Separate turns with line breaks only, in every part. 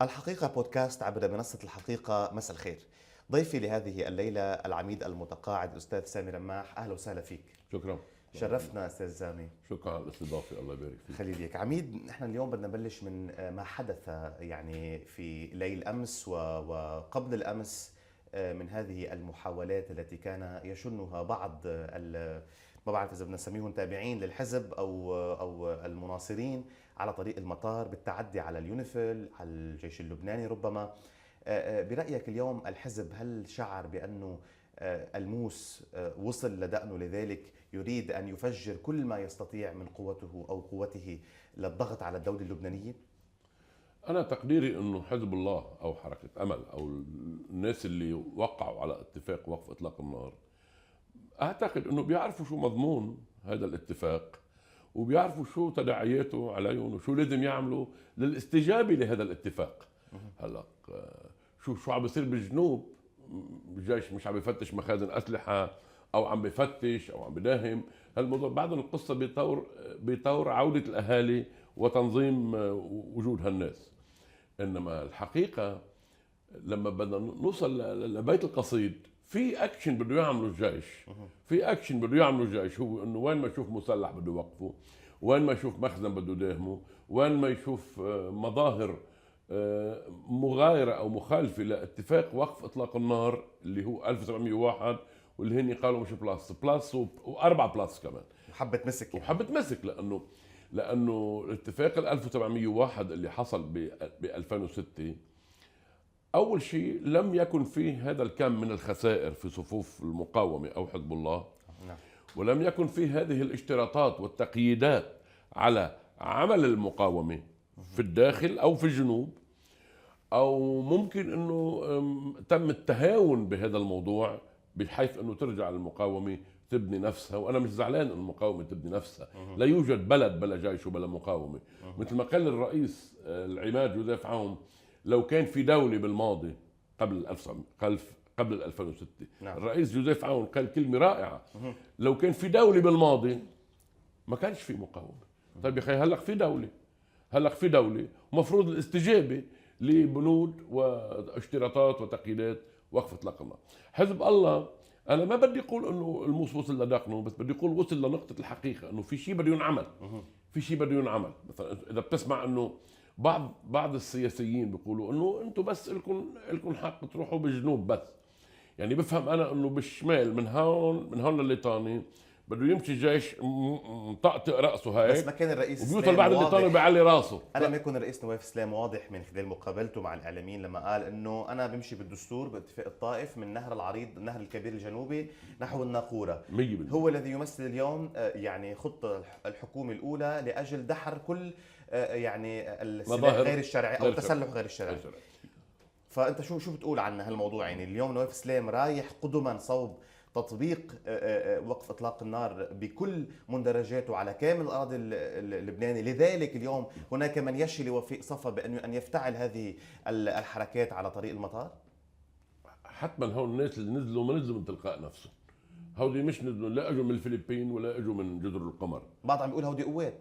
الحقيقة بودكاست عبر منصة الحقيقة. مساء الخير. ضيفي لهذه الليلة العميد المتقاعد الأستاذ سامي رماح. أهلا وسهلا فيك.
شكرا.
شرفتنا أستاذ سامي.
شكرا على الاستضافه، الله يبارك فيك.
خليليك عميد، نحن اليوم بدنا نبلش من ما حدث يعني في ليل أمس وقبل الأمس من هذه المحاولات التي كان يشنها بعض ما بعرف إذا بدنا نسميهم تابعين للحزب أو المناصرين على طريق المطار بالتعدي على اليونيفيل، على الجيش اللبناني ربما. برأيك اليوم الحزب هل شعر بأنه الموس وصل لدأنه، لذلك يريد أن يفجر كل ما يستطيع من قوته أو قوته للضغط على الدولة اللبنانية؟
انا تقديري انه حزب الله او حركه امل او الناس اللي وقعوا على اتفاق وقف اطلاق النار، اعتقد انه بيعرفوا شو مضمون هذا الاتفاق وبيعرفوا شو تداعياته عليهم وشو لازم يعملوا للاستجابه لهذا الاتفاق. هلا شو عم بيصير بالجنوب؟ الجيش مش عم بيفتش مخازن اسلحه او عم بيفتش او عم بداهم. هالموضوع بعد القصه بيطور عوده الاهالي وتنظيم وجود هالناس. انما الحقيقه لما بدنا نوصل لبيت القصيد، في اكشن بده يعمله الجيش. هو انه وين ما يشوف مسلح بده يوقفه، وين ما يشوف مخزن بده يداهمه، وين ما يشوف مظاهر مغايرة أو مخالفة لاتفاق وقف إطلاق النار اللي هو 1701، واللي هن قالوا مش بلس وأربعة بلس كمان
وحبة مسك
لأنه الاتفاق 1701 اللي حصل ب 2006 أول شيء لم يكن فيه هذا الكم من الخسائر في صفوف المقاومة أو حزب الله.
نعم.
ولم يكن فيه هذه الاشتراطات والتقييدات على عمل المقاومة في الداخل أو في الجنوب، أو ممكن أنه تم التهاون بهذا الموضوع بحيث أنه ترجع المقاومة تبني نفسها. وأنا مش زعلان أن المقاومة تبني نفسها. لا يوجد بلد بلا جيش وبلا مقاومة. مثل ما قال الرئيس العماد جوزيف عون، لو كان في دولة بالماضي قبل 2006.
نعم.
الرئيس جوزيف عون قال كلمة رائعة، لو كان في دولة بالماضي ما كانش في مقاومة. طيب يا أخي، هلق في دولة ومفروض الاستجابة لبنود واشتراطات وتقييدات وقف اطلاق النار. حزب الله، انا ما بدي اقول انه الموس وصل لدقنه، بس بدي اقول وصل لنقطه الحقيقه انه في شيء بده ينعمل. مثلا اذا بتسمع انه بعض السياسيين بيقولوا انه انتم بس لكم حق تروحوا بالجنوب بس. يعني بفهم انا انه بالشمال من هون لليطاني بده يمشي الجيش مطقطق راسه هيك،
بس ما كان الرئيس
وبيوصل بعد الليطاني بيعلي راسه.
ما يكون الرئيس نواف سلام واضح من خلال مقابلته مع الاعلاميين لما قال انه انا بمشي بالدستور باتفاق الطائف من نهر العريض، النهر الكبير الجنوبي نحو الناقوره.
100%
هو الذي يمثل اليوم يعني خطه الحكومه الاولى لاجل دحر كل يعني السلاح غير الشرعي او التسلح غير الشرعي. فانت شو بتقول عن هالموضوع؟ يعني اليوم نواف سلام رايح قدما صوب تطبيق وقف اطلاق النار بكل مندرجاته على كامل الاراضي اللبناني، لذلك اليوم هناك من يشي لوفيق صفا بان يفتعل هذه الحركات على طريق المطار.
حتما هون الناس اللي نزلوا ما نزلوا من تلقاء نفسهم. هودي مش نزلوا، لا اجوا من الفلبين ولا اجوا من جزر القمر.
بعض عم بيقول هودي قوات،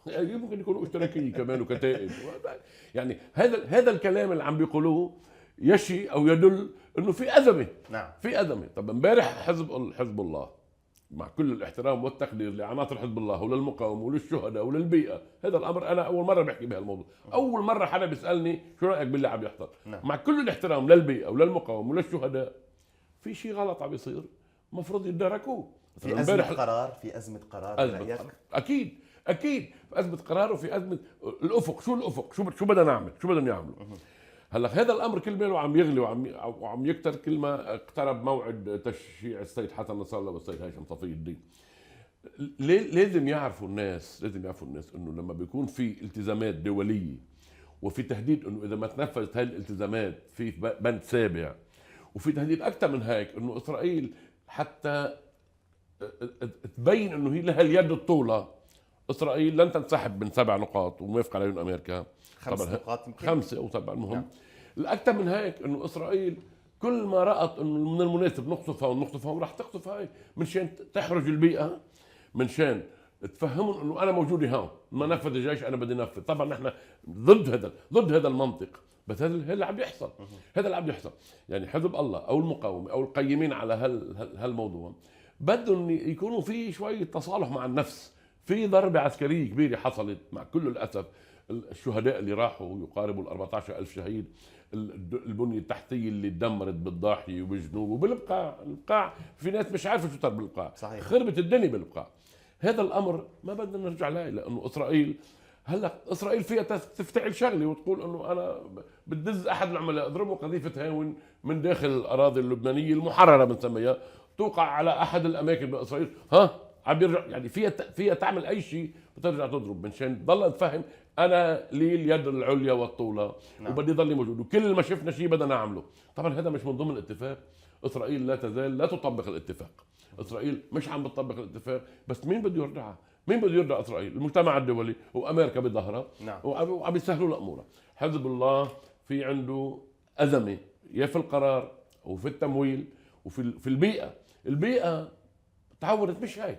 ممكن يكونوا اشتراكيين كمان وكتائب. يعني هذا الكلام اللي عم بيقولوه يشي او يدل انه في ازمه.
نعم،
في ازمه. طب امبارح حزب الله، مع كل الاحترام والتقدير لعناصر حزب الله وللمقاومه وللشهداء وللبيئه، هذا الامر انا اول مره بحكي بهالموضوع. اول مره حدا بيسالني شو رايك باللي عم يحصل.
نعم.
مع كل الاحترام للبيئه وللمقاومه وللشهداء، في شيء غلط عم يصير المفروض يتداركوه.
في ازمه قرار
اكيد في ازمه قرار وفي ازمه الافق. شو بدنا نعمل، شو بدنا يعملوا. هلا هذا الامر كل ما عم يغلي وعم يكتر كل ما اقترب موعد تشييع السيد حسن نصر الله والسيد هاشم صفي الدين. لازم يعرفوا الناس انه لما بيكون في التزامات دوليه وفي تهديد انه اذا ما تنفذت هاي الالتزامات في بند سابع، وفي تهديد اكثر من هيك انه اسرائيل حتى تبين انه هي لها اليد الطولة. اسرائيل لن تنسحب من 7 نقاط وموافق عليهم امريكا
5 نقاط يمكن
5 أو 7. المهم الاكثر من هيك انه اسرائيل كل ما رأت انه من المناسب نقصف هون راح تقصف هاي، منشان تحرج البيئة، منشان تفهمهم انه انا موجود هون، ما نفذ الجيش انا بدي نفذ. طبعا نحن ضد هذا المنطق، بس هذا اللي عم يحصل. هذا اللي عم يحصل. يعني حزب الله او المقاومه او القيمين على هالموضوع بدهم يكونوا في شويه تصالح مع النفس. في ضربه عسكريه كبيره حصلت مع كل الاسف، الشهداء اللي راحوا يقاربوا ال 14,000 شهيد، البنيه التحتيه اللي تدمرت بالضاحيه وبالجنوب البقاع في ناس مش عارفه شو صار بالبقاع.
صحيح.
خربت الدنيا بالبقاع. هذا الامر ما بدنا نرجع له، لانه اسرائيل هلا اسرائيل فيها تفتعل شغله وتقول انه انا بتدز احد العملاء اضربه قذيفه هاون من داخل الاراضي اللبنانيه المحرره بنسميها، توقع على احد الاماكن باسرائيل، عم يرجع. يعني فيها تعمل اي شيء وترجع تضرب، منشان تضل تفهم انا لي اليد العليا والطولى. نعم. وبدي ضلي موجود، وكل ما شفنا شيء بدنا نعمله. طبعا هذا مش من ضمن الاتفاق. اسرائيل لا تزال لا تطبق الاتفاق. اسرائيل مش عم بتطبق الاتفاق، بس مين بده يرجعها؟ مين بده يرجع اسرائيل؟ المجتمع الدولي وامريكا بظهرها. نعم. وعم يسهلوا الامور. حزب الله في عنده ازمه يا في القرار وفي التمويل وفي البيئه. البيئه تعورت، مش هيك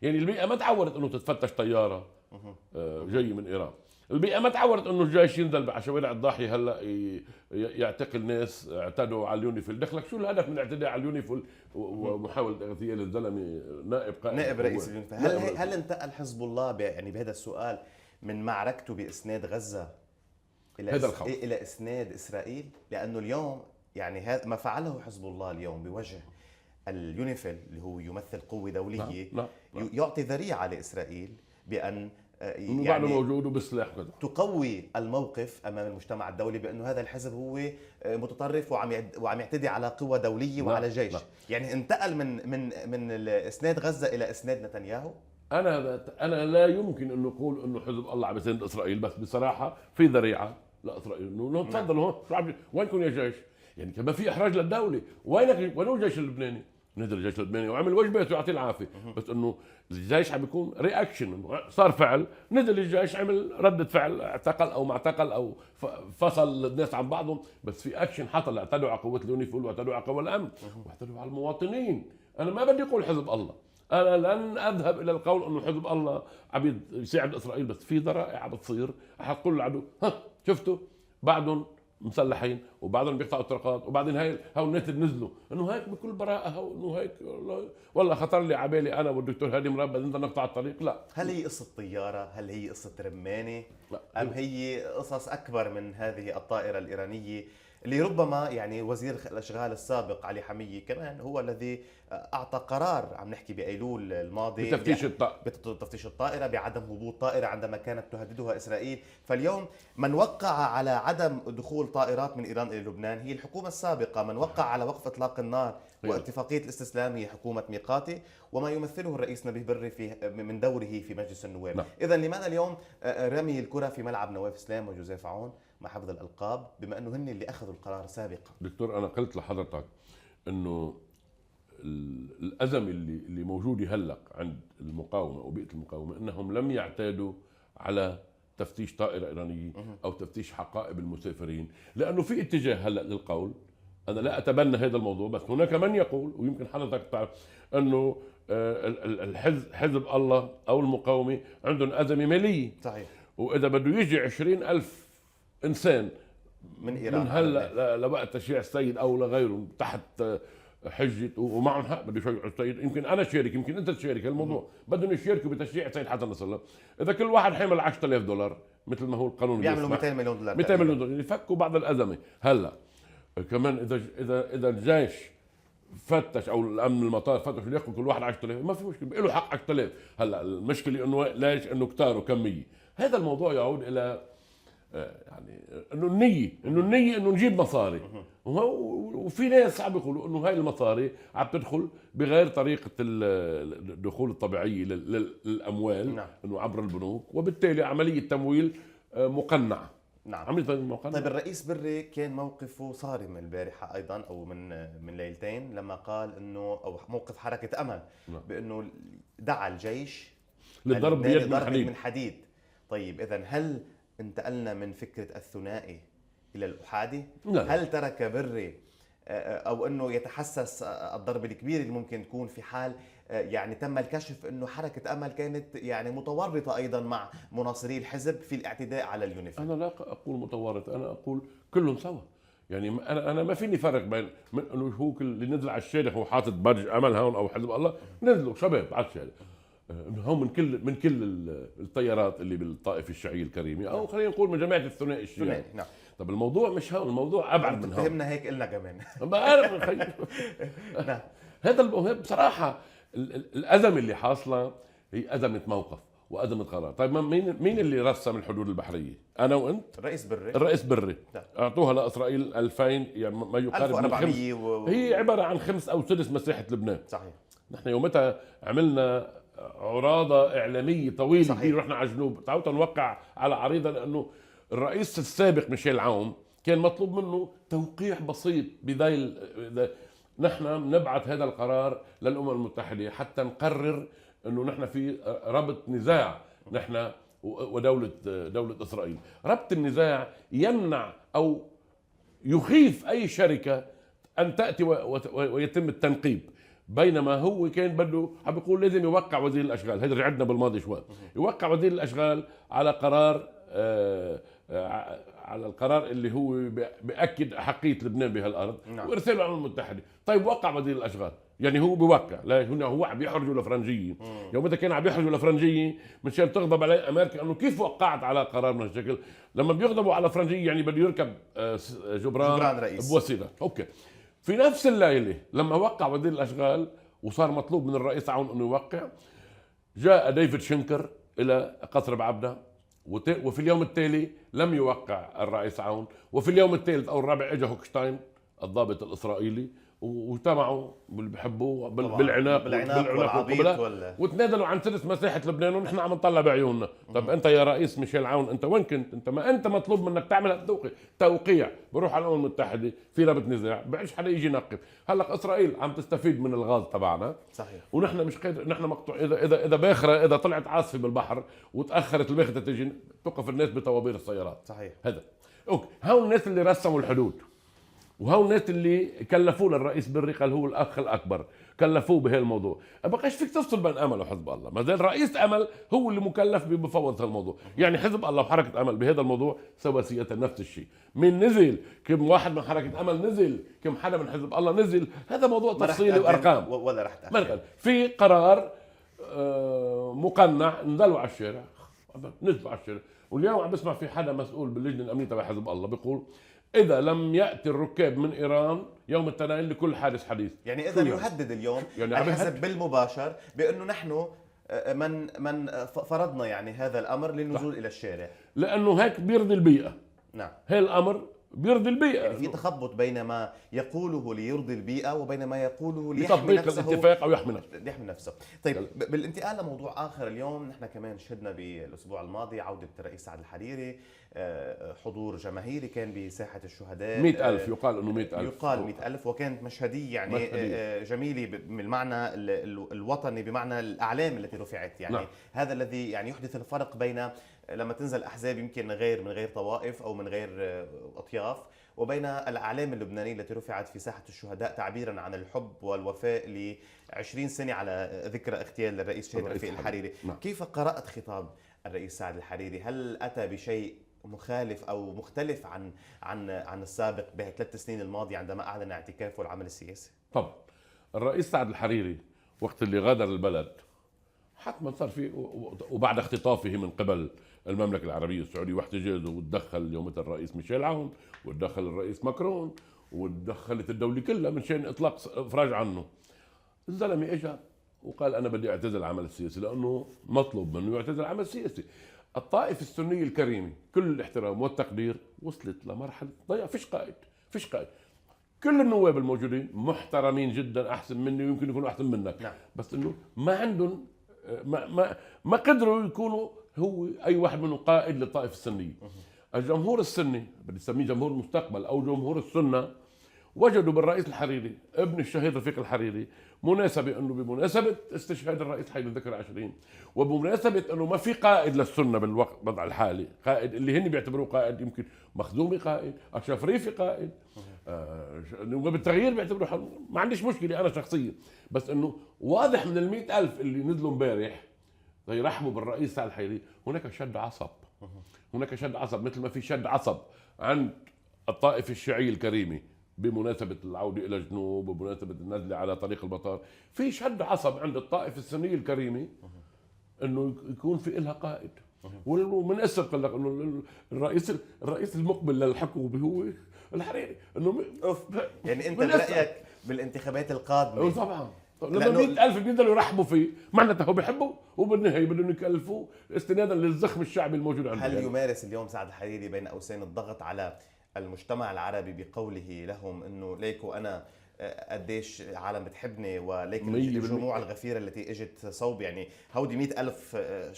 يعني. البيئه ما تعورت انه تتفتش طياره جاي من ايران. البيئه ما تعورت انه الجيش ينزل على شوارع الضاحيه هلا يعتقل ناس اعتدوا على اليونيفيل. دخلك شو الهدف من الاعتداء على اليونيفيل ومحاوله اغتيال الزلمه
نائب رئيس اليونيفيل؟ هل انتقل حزب الله يعني بهذا السؤال من معركته باسناد غزه الى اسناد اسرائيل؟ لانه اليوم يعني هذا ما فعله حزب الله اليوم بوجه اليونيفيل اللي هو يمثل قوه دوليه. نعم. يعطي ذريعه لاسرائيل بان
يعني بعده موجود وبسلاح كذا
تقوي الموقف امام المجتمع الدولي بانه هذا الحزب هو متطرف وعم يعتدي على قوى دوليه وعلى جيش. يعني انتقل من اسناد غزه الى اسناد نتنياهو.
انا لا يمكن انه نقول انه حزب الله عم يساند اسرائيل، بس بصراحه في ذريعه لاسرائيل انه تفضلوا هون، وينكم يا جيش؟ يعني كمان في احراج للدوله. وين الجيش اللبناني؟ نزل الجيش اللبناني وعمل واجباته ويعطيه العافيه، بس انه الجيش عم بيكون رياكشن، انه صار فعل، نزل الجيش عمل ردة فعل، اعتقل او ما اعتقل او فصل الناس عن بعضهم، بس في اكشن حصل. اعتدوا على قوات اليونيفيل واعتدوا على قوى الامن واعتدوا على المواطنين. انا ما بدي اقول حزب الله، انا لن اذهب الى القول انه حزب الله عم يساعد اسرائيل، بس في ذرائع عم بتصير حتقول العدو شفتوا بعدهم مسلحين وبعدهم بيقطعوا الطرقات، وبعدين هاي الناس اللي نزلوا انه هيك بكل براءه، انه هيك والله خطر لي على بالي انا والدكتور هادي مراد بدنا نقطع الطريق. لا.
هل هي قصه طياره؟ هل هي قصه رمانه؟ ام هي قصص اكبر من هذه الطائره الايرانيه اللي ربما يعني وزير الاشغال السابق علي حمية كمان هو الذي اعطى قرار، عم نحكي بايلول الماضي، بتفتيش الطائره، بعدم هبوط طائره عندما كانت تهددها اسرائيل. فاليوم من وقع على عدم دخول طائرات من ايران الى لبنان هي الحكومه السابقه، من وقع على وقف اطلاق النار واتفاقيه الاستسلام هي حكومه ميقاتي وما يمثله الرئيس نبيه بري من دوره في مجلس النواب. نعم. اذا لماذا اليوم رمي الكره في ملعب نواف سلام وجوزيف عون مع حفظ الالقاب بما انه هن اللي اخذوا القرار سابقا؟
دكتور انا قلت لحضرتك انه الازمه اللي موجوده هلا عند المقاومه وبيئه المقاومه انهم لم يعتادوا على تفتيش طائره ايرانيه او تفتيش حقائب المسافرين، لانه في اتجاه هلا للقول، انا لا اتبنى هذا الموضوع، بس هناك من يقول ويمكن حضرتك تعرف انه حزب الله او المقاومه عندهم ازمه ماليه.
صحيح.
واذا بده يجي 20,000 انسان
من ايران
من هلا لوقت تشريع السيد او لغيره تحت حجه ومعهم حق بده يشرعوا السيد، يمكن انا شارك يمكن انت تشارك، الموضوع بدهم يشاركوا بتشريع السيد حسن نصر الله. اذا كل واحد حمل $10,000 مثل ما هو القانون
بيعملوا $200 مليون
200 مليون دولار يفكوا بعض الازمه. هلا كمان اذا الجيش فتش او الامن المطار فتش ياخذ كل واحد 10,000 ما في مشكله، له حق 10,000. هلا المشكله انه ليش؟ انه كتار وكميه. هذا الموضوع يعود الى يعني انه النيه انه نجيب مصاري، وفي ناس عم بيقولوا انه هاي المصاري عم تدخل بغير طريقه الدخول الطبيعيه للاموال. نعم. انه عبر البنوك، وبالتالي عمليه تمويل مقنعه.
نعم. طيب الرئيس بري كان موقفه صارم البارحه ايضا او من ليلتين لما قال انه او موقف حركه امل. نعم. بانه دعا الجيش
للضرب بيد
من حديد. طيب اذا هل انتقلنا من فكره الثنائي الى الاحادي؟ لا. هل ترك بري او انه يتحسس الضرب الكبير اللي ممكن تكون في حال يعني تم الكشف انه حركه امل كانت يعني متورطه ايضا مع مناصري الحزب في الاعتداء على اليونيفيل.
انا لا اقول متورط، انا اقول كلهم سوا. يعني انا ما فيني فرق بين من انه هو اللي نزل على الشارع هو حاطط بادج امل هون او حزب الله، نزلوا شباب على الشارع هون من كل التيارات اللي بالطائفه الشيعيه الكريمه، او خلينا نقول من جماعه الثنائي الشيعي.
نعم.
طب الموضوع مش هون، الموضوع ابعد من هون.
فهمنا هيك قلنا كمان.
بعرف
نعم.
هذا بصراحه الازمه اللي حاصله هي ازمه موقف وازمه قرار. طيب مين اللي رسم الحدود البحريه؟ انا وانت. الرئيس بري
نعم.
اعطوها لاسرائيل 2000 يعني ما يقارب من
1400
هي عباره عن 5 أو 6 مساحه لبنان.
صحيح.
نحن يومتها عملنا عراضه اعلاميه طويله كبيره، رحنا على الجنوب تعالوا نوقع على عريضه، لانه الرئيس السابق ميشيل عون كان مطلوب منه توقيع بسيط بذيل. نحن نبعث هذا القرار للامم المتحده حتى نقرر انه نحن في ربط نزاع نحن ودوله اسرائيل. ربط النزاع يمنع او يخيف اي شركه ان تاتي ويتم التنقيب، بينما هو كان بده عم بيقول لازم يوقع وزير الاشغال. هذا رجعنا بالماضي شوي. يوقع وزير الاشغال على قرار على القرار اللي هو بأكد أحقية لبنان بهالأرض. نعم. وإرساله للأمم المتحدة. طيب وقع وزير الأشغال، يعني هو بيوقع، لا هو عم يحرجوا الأفرنجية. يوم كان عم يحرجوا الأفرنجية مشان تغضب عليه أمريكا أنه كيف وقعت على قرار من هالشكل. لما بيغضبوا على الأفرنجية يعني بده يركب جبران
رئيس
بوسيلة. أوكي. في نفس الليلة لما وقع وزير الأشغال وصار مطلوب من الرئيس عون أنه يوقع، جاء ديفيد شنكر إلى قصر بعبدة، وفي اليوم التالي لم يوقع الرئيس عون، وفي اليوم الثالث او الرابع اجى هوكشتاين الضابط الاسرائيلي واجتمعوا اللي بحبوه بالعناق
والعبيط
وتنادلوا عن سدس مساحه لبنان ونحن عم نطلع بعيوننا. طب انت يا رئيس ميشيل عون انت وين كنت؟ انت ما انت مطلوب منك تعمل توقيع، بروح على الامم المتحده في رابط نزاع، بعيش حدا يجي ينقب. هلا اسرائيل عم تستفيد من الغاز تبعنا.
صحيح.
ونحن مش قادر، نحن مقطوع. اذا باخره، اذا طلعت عاصفه بالبحر وتاخرت الباخره تجي توقف الناس بطوابير السيارات.
صحيح.
هذا اوكي. هون الناس اللي رسموا الحدود، وهون الناس اللي كلفوه للرئيس بري، قال هو الاخ الاكبر، كلفوه بهالموضوع. ما بقاش فيك تفصل بين امل وحزب الله، ما زال رئيس امل هو اللي مكلف بمفوض هالموضوع. يعني حزب الله وحركه امل بهذا الموضوع سواسيه نفس الشيء. مين نزل؟ كم واحد من حركه امل نزل؟ كم حدا من حزب الله نزل؟ هذا موضوع تفصيلي وارقام
ولا رح تأخذ.
في قرار مقنع، نزلوا على الشارع، نزلوا على الشارع. واليوم عم بسمع في حدا مسؤول باللجنه الامنيه تبع حزب الله بيقول إذا لم يأتي الركاب من إيران يوم التنين لكل حادث حديث.
يعني إذا يهدد اليوم يعني الحزب بالمباشر بأنه نحن من فرضنا يعني هذا الأمر للنزول إلى الشارع،
لأنه هيك بيرضي البيئة.
نعم.
هي الأمر بيرضي البيئة.
يعني في تخبط بين ما يقوله ليرضي البيئة وبين ما يقوله
ليحمي نفسه، الاتفاق أو يحمي
نفسه. طيب بالانتقال لموضوع آخر، اليوم نحن كمان شهدنا بالأسبوع الماضي عودة الرئيس سعد الحريري، حضور جماهيري كان بساحة الشهداء
100,000. يقال انه 100,000،
يقال 100,000، وكانت مشهدية يعني جميلة بالمعنى الوطني، بمعنى الأعلام التي رفعت يعني. نعم. هذا الذي يعني يحدث الفرق بين لما تنزل أحزاب يمكن من غير طوائف أو من غير أطياف، وبين الأعلام اللبنانية التي رفعت في ساحة الشهداء تعبيرا عن الحب والوفاء ل20 سنة على ذكرى اغتيال الرئيس شهيد رفيق الحريري.
نعم.
كيف قرأت خطاب الرئيس سعد الحريري؟ هل أتى بشيء مخالف أو مختلف عن السابق ب3 سنين الماضية عندما أعلن اعتكافه العمل السياسي؟
طبعا الرئيس سعد الحريري وقت اللي غادر البلد حتما صار في، وبعد اختطافه من قبل المملكة العربية السعودية واحتجازه، وتدخل يومتها الرئيس ميشيل عون، وتدخل الرئيس ماكرون، وتدخلت الدولة كلها من شان إطلاق إفراج عنه. الزلمة إجا وقال أنا بدي أعتزل العمل السياسي، لأنه مطلوب منه يعتزل العمل السياسي. الطائفة السنية الكريمة كل الاحترام والتقدير وصلت لمرحلة ضياع، فيش قائد. كل النواب الموجودين محترمين جدا، أحسن مني ويمكن يكونوا أحسن منك.
نعم.
بس إنه ما عندهم ما قدروا يكونوا هو أي واحد منهم قائد للطائفة السنية. الجمهور السني بدي أسميه جمهور المستقبل أو جمهور السنة وجدوا بالرئيس الحريري ابن الشهيد رفيق الحريري مناسبة انه بمناسبة استشهاد الرئيس حي من ذكرى 20 وبمناسبة انه ما في قائد للسنة بالوقت الوضع الحالي، قائد اللي هن بيعتبروه قائد، يمكن مخزومي قائد، اشرف ريفي قائد، وبالتغيير بيعتبروه ما عنديش مشكلة انا شخصيا، بس انه واضح من ال100,000 اللي نزلوا امبارح يرحبوا بالرئيس سعد الحريري هناك شد عصب. هناك شد عصب مثل ما في شد عصب عند الطائفة الشيعية الكريمة بمناسبة العودة إلى الجنوب وبمناسبة النزلة على طريق المطار، في شد عصب عند الطائفة السنية الكريمة إنه يكون في إلها قائد. ومن أسر قال لك إنه الرئيس المقبل للحكومة هو الحريري، إنه
يعني أنت برأيك بالانتخابات القادمة
طبعا لما 100,000 بيقدروا يرحبوا فيه معناته هو بيحبوا وبالنهايه بدهم يكلفوه استنادا للزخم الشعبي الموجود عنده.
هل يمارس اليوم سعد الحريري بين قوسين الضغط على المجتمع العربي بقوله لهم انه ليكوا انا قديش عالم بتحبني ولكن الجموع الغفيره التي اجت صوب، يعني هودي 100,000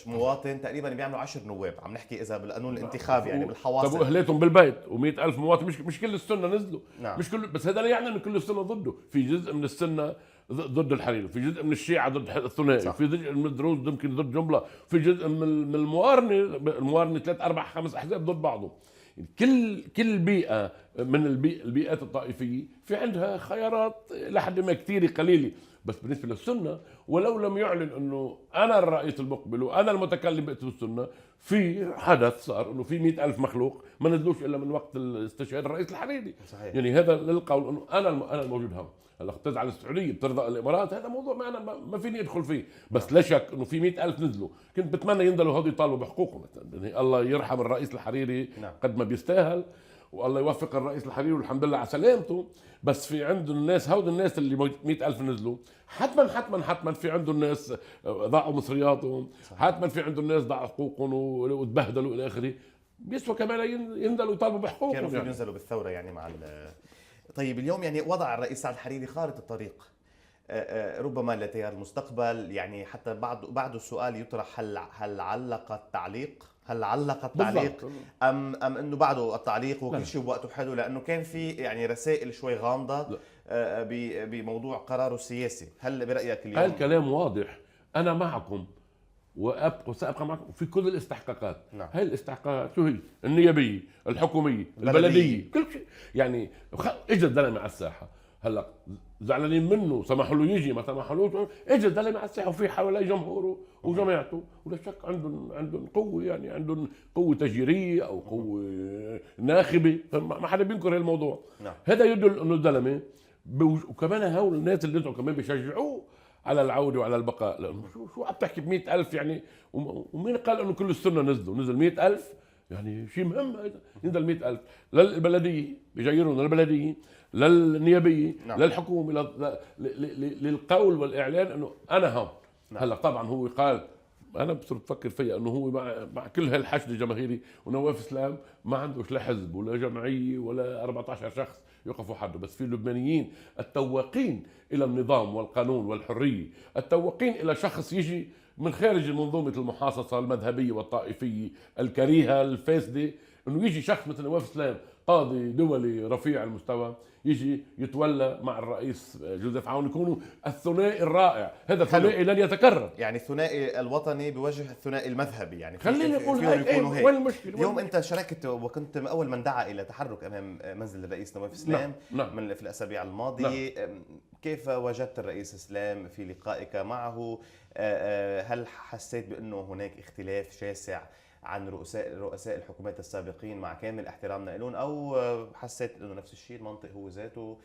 مواطن تقريبا بيعملوا 10 نواب، عم نحكي اذا بالقانون الانتخابي يعني بالحواصل.
طب واهليتهم بالبيت و100,000 مواطن، مش كل السنه نزلوا.
نعم.
مش كل، بس هذا لا يعني انه كل السنه ضده، في جزء من السنه ضد الحريري، في جزء من الشيعة ضد الثنائي، في جزء من الدروز يمكن ضد جملة، في جزء من الموارنة 3 4 5 أحزاب ضد بعضه. كل بيئة من البيئات الطائفية في عندها خيارات لحد ما كثير قليلة، بس بالنسبة للسنة ولو لم يعلن انه انا الرئيس المقبل وانا المتكلم باسم السنة، في حدث صار انه في 100,000 مخلوق ما نزلوش الا من وقت استشهاد الرئيس الحريري.
صحيح.
يعني هذا للقول انه انا الموجود هون. هلا تزعل السعوديه بترضى الامارات، هذا موضوع ما انا ما فيني ادخل فيه، بس لا شك انه في 100,000 نزلوا، كنت بتمنى ينزلوا هودي يطالبوا بحقوقهم. يعني الله يرحم الرئيس الحريري قد ما بيستاهل، والله يوفق الرئيس الحريري والحمد لله على سلامته، بس في عنده الناس هود الناس اللي 100,000 نزلوا حتما في عنده الناس ضاعوا مصرياتهم، حتما في عنده الناس ضاعوا حقوقهم وتبهدلوا الى اخره، بيسوى كمان ينزلوا يطالبوا بحقوقهم.
كانوا في ينزلوا بالثوره يعني مع طيب اليوم يعني وضع الرئيس سعد الحريري خارطة الطريق ربما لتيار المستقبل، يعني حتى بعد السؤال يطرح هل علق التعليق ام انه بعده التعليق وكل شيء بوقته حلو، لانه كان في يعني رسائل شوي غامضه بموضوع قراره السياسي. هل برايك اليوم
الكلام واضح؟ انا معكم وسأبقى معكم في كل الاستحقاقات.
نعم.
هاي الاستحقاقات شو هي؟ النيابيه، الحكوميه، البلديه، كل شيء. يعني اجى الزلمه على الساحه، هلا زعلانين منه، سمحوا له يجي ما سمحولوش، اجى الزلمه على الساحه وفي حواليه جمهوره وجماعته، ولا شك عندهم قوه، يعني عندهم قوه تشجيريه او قوه ناخبه، ما حدا بينكر هذا الموضوع.
نعم.
هذا يدل انه الزلمه وكمان هول الناس اللي انتم كمان بيشجعوه على العودة وعلى البقاء، لأنه شو عم تحكي ب100,000 يعني، ومين قال إنه كل السنة نزل 100,000 يعني شيء مهم هذا، ينزل 100,000 للبلدية بيغيرون للبلدية، للنيابية،
نعم.
للحكومة، للقول والإعلان إنه أنا هون.
نعم.
هلا طبعا هو قال، أنا بصير بفكر فيها إنه هو مع كل هالحشد الجماهيري ونواف إسلام ما عندوش لا حزب ولا جمعية ولا 14 شخص يقفوا حده، بس في اللبنانيين التواقين الى النظام والقانون والحريه، التواقين الى شخص يجي من خارج منظومه المحاصصه المذهبيه والطائفيه الكريهه الفاسده، انه يجي شخص مثل نواف اسلام قاضي دولي رفيع المستوى يجي يتولى مع الرئيس جوزيف عون، يكونوا الثنائي الرائع. هذا الثنائي لن يتكرر،
يعني الثنائي الوطني بوجه الثنائي المذهبي، يعني
خليني اقول هيك. وين المشكله؟
اليوم انت شاركت وكنت اول من دعا الى تحرك امام منزل الرئيس نواف اسلام.
نعم.
من في الاسابيع الماضيه. نعم. كيف وجدت الرئيس اسلام في لقائك معه؟ هل حسيت بانه هناك اختلاف شاسع عن رؤساء الحكومات السابقين مع كامل احترامنا لهم، او حسيت انه نفس الشيء المنطق هو ذاته؟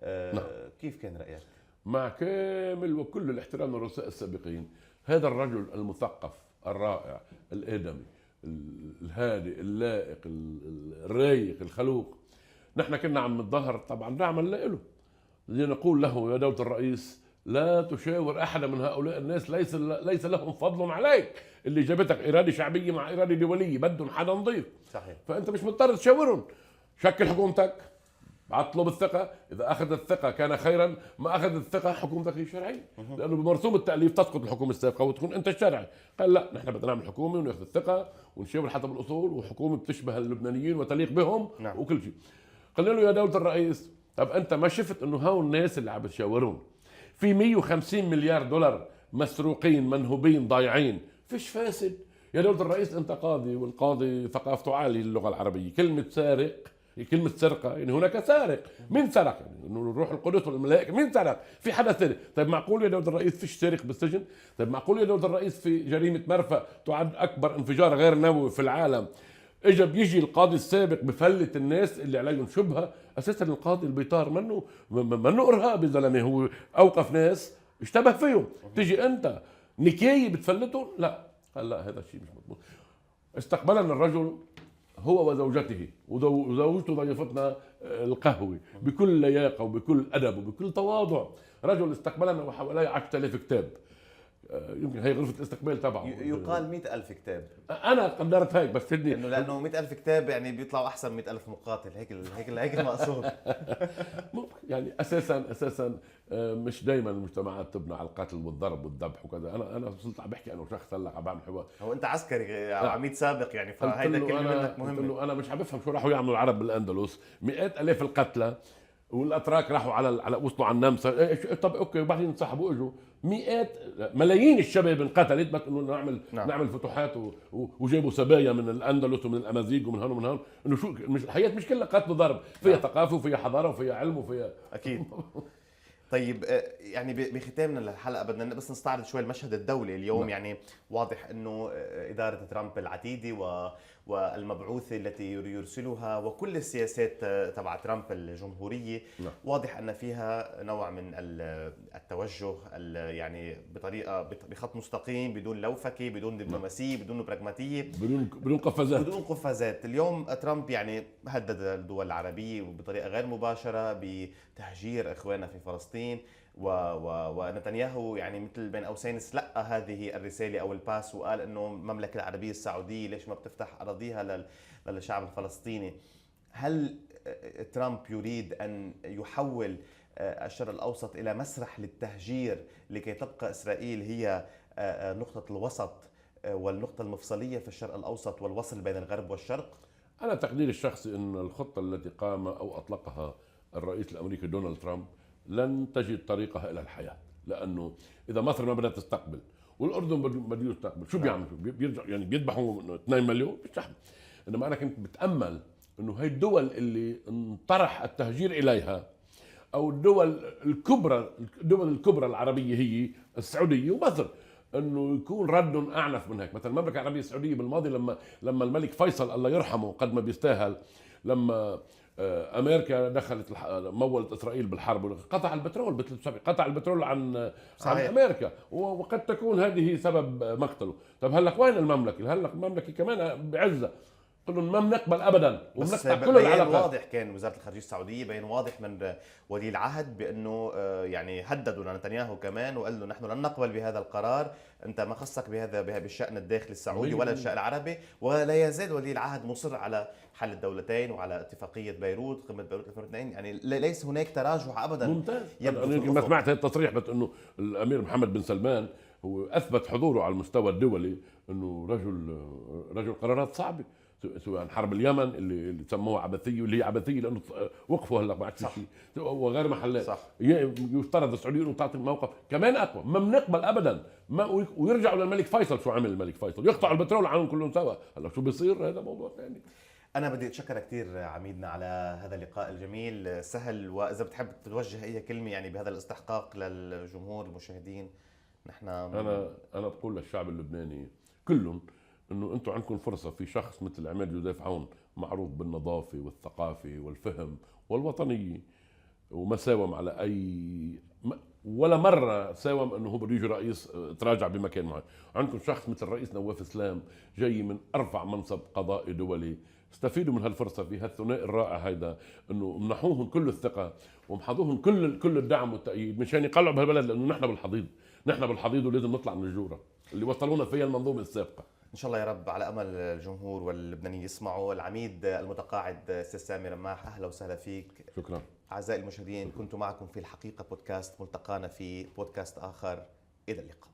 نعم.
كيف كان رايك؟
مع كامل وكل الاحترام للرؤساء السابقين، هذا الرجل المثقف الرائع الادمي الهادئ اللائق الرايق الخلوق، نحن كنا عم نتظاهر طبعا دعما له، لنقول له يا دولة الرئيس لا تشاور احد من هؤلاء الناس، ليس لهم فضل عليك، اللي جابتك اراده شعبيه مع اراده دوليه، بدهم حدا نظيف.
صحيح.
فانت مش مضطر تشاورهم، شكل حكومتك، اطلب الثقه، اذا اخذ الثقه كان خيرا، ما اخذ الثقه حكومتك هي شرعيه، لانه بمرسوم التاليف تسقط الحكومه السابقه وتكون انت الشرعي. قال لا، نحن بدنا نعمل حكومه وناخذ الثقه ونشاور حسب الاصول، وحكومه بتشبه اللبنانيين وتليق بهم.
نعم.
وكل شيء. قال له يا دوله الرئيس طب انت ما شفت انه هاو الناس اللي عم بتشاورون في 150 مليار دولار مسروقين منهوبين ضايعين، فيش فاسد؟ يا دولة الرئيس انت قاضي، والقاضي ثقافته عالية اللغة العربية. كلمة سارق، كلمة سرقة يعني هناك سارق، مين سرق؟ يعني انه الروح القدس والملائكة، مين سرق؟ في حدا سرق. طيب معقول يا دولة الرئيس فيش سارق بالسجن؟ طيب معقول يا دولة الرئيس في جريمة مرفأ تعد أكبر انفجار غير نووي في العالم اجى بيجي القاضي السابق بفلت الناس اللي عليهم شبهه؟ اساسا القاضي البيطار منه ارهابي زلمه، هو اوقف ناس اشتبه فيهم، تيجي انت نكايه بتفلتهم؟ لا، قال لا هذا الشيء مش مضبوط. استقبلنا الرجل هو وزوجته، وزوجته ضيفتنا القهوه بكل لياقه وبكل ادب وبكل تواضع. رجل استقبلنا وحوالي 10,000 كتاب، يمكن هي غرفه الاستقبال تبعه.
يقال 100,000 كتاب.
انا قدرت هيك، بس بدي
انه لانه 100,000 كتاب يعني بيطلعوا احسن 100,000 مقاتل، هيك المقصود.
يعني اساسا مش دائما المجتمعات تبنى على القتل والضرب والذبح وكذا. انا صرت عم بحكي انا وشخص هلا عم بعمل حوار.
هو انت عسكري او عميد سابق يعني، فهيدا كلمه منك مهمه.
قلت له انا مش عم بفهم شو راحوا يعملوا العرب بالاندلس، مئات الاف القتلى، والاتراك راحوا على وصلوا على النمسا. طب اوكي، وبعدين انسحبوا اجوا مئات ملايين الشباب انقتلت، بس انه نعمل فتوحات وجابوا سبايا من الاندلس ومن الامازيغ ومن هون ومن هون. انه شو مش الحياه مش كلها قتل وضرب، فيها ثقافه وفيها حضاره وفيها علم وفيها
اكيد. طيب يعني بختامنا للحلقه بدنا بس نستعرض شوي المشهد الدولي اليوم. يعني واضح انه اداره ترامب العتيده والمبعوثه التي يرسلها وكل السياسات تبع ترامب الجمهوريه، واضح ان فيها نوع من التوجه يعني بطريقه بخط مستقيم، بدون لوفكه، بدون دبلوماسيه، بدون براغماتيه، بدون قفازات. اليوم ترامب يعني هدد الدول العربيه بطريقه غير مباشره بتهجير اخواننا في فلسطين، ونتنياهو يعني مثل بين قوسين سلقى هذه الرساله او الباس، وقال انه المملكه العربيه السعوديه ليش ما بتفتح اراضيها للشعب الفلسطيني. هل ترامب يريد ان يحول الشرق الاوسط الى مسرح للتهجير لكي تبقى اسرائيل هي نقطه الوسط والنقطه المفصليه في الشرق الاوسط والوصل بين الغرب والشرق؟
انا تقديري الشخصي ان الخطه التي قام او اطلقها الرئيس الامريكي دونالد ترامب لن تجد طريقها الى الحياه، لانه اذا مصر ما بدها تستقبل والاردن بده يستقبل، شو بيعملوا؟ بيرجع يعني بيذبحوا 2 مليون بيستحمل. انما انا كنت بتامل انه هي الدول اللي انطرح التهجير اليها، او الدول الكبرى العربيه هي السعوديه ومصر، انه يكون ردهم اعنف من هيك. مثلا المملكه العربيه السعوديه بالماضي لما الملك فيصل الله يرحمه قد ما بيستاهل، لما امريكا دخلت مولت اسرائيل بالحرب، قطع البترول قطع البترول عن امريكا، وقد تكون هذه سبب مقتله. طب هلا وين المملكه؟ هلا المملكه كمان بعزه، قلنا ما بنقبل ابدا وبنقطع كل العلاقات.
واضح كان وزاره الخارجيه السعوديه بين واضح من ولي العهد بانه يعني هددوا نتنياهو كمان وقال له نحن لن نقبل بهذا القرار، انت ما خصك بهذا بالشان الداخلي السعودي ولا الشان العربي. ولا يزال ولي العهد مصر على حل الدولتين وعلى اتفاقيه بيروت، قمه بيروت 2002. يعني ليس هناك تراجع ابدا.
ممتاز. ما سمعت التصريح، بس انه الامير محمد بن سلمان هو اثبت حضوره على المستوى الدولي، انه رجل قرارات صعبه، سواء حرب اليمن اللي سموها عبثيه، واللي هي عبثيه لانه وقفوا هلا ما عاد شيء وغير محلات. يفترض السعوديه انه تعطي موقف كمان اقوى، ما بنقبل ابدا ويرجعوا للملك فيصل. شو عمل الملك فيصل؟ يقطعوا البترول عنهم كلهم سوا. هلا شو بيصير؟ هذا موضوع ثاني.
أنا بدي أتشكر كثير عميدنا على هذا اللقاء الجميل سهل. وإذا بتحب توجه أي كلمة يعني بهذا الاستحقاق للجمهور المشاهدين.
أنا بقول للشعب اللبناني كلهم إنه أنتم عندكم فرصة في شخص مثل عماد جوزيف عون، معروف بالنظافة والثقافة والفهم والوطنية، وما ساوم على ولا مرة ساوم انه هو بده يجي رئيس تراجع بمكان معين. عندكم شخص مثل الرئيس نواف اسلام جاي من ارفع منصب قضائي دولي، استفيدوا من هالفرصة في هالثنائي الرائع هيدا، انه منحوهم كل الثقة ومحضوهم كل الدعم والتأييد مشان يقلعوا بهالبلد، لانه نحن بالحضيض ولازم نطلع من الجورة اللي وصلونا فيها المنظومة السابقة.
ان شاء الله يا رب، على امل الجمهور واللبنانيين يسمعوا. العميد المتقاعد استاذ سامي رماح، اهلا وسهلا فيك.
شكرا.
اعزائي المشاهدين، كنت معكم في الحقيقة بودكاست، ملتقانا في بودكاست اخر، الى اللقاء.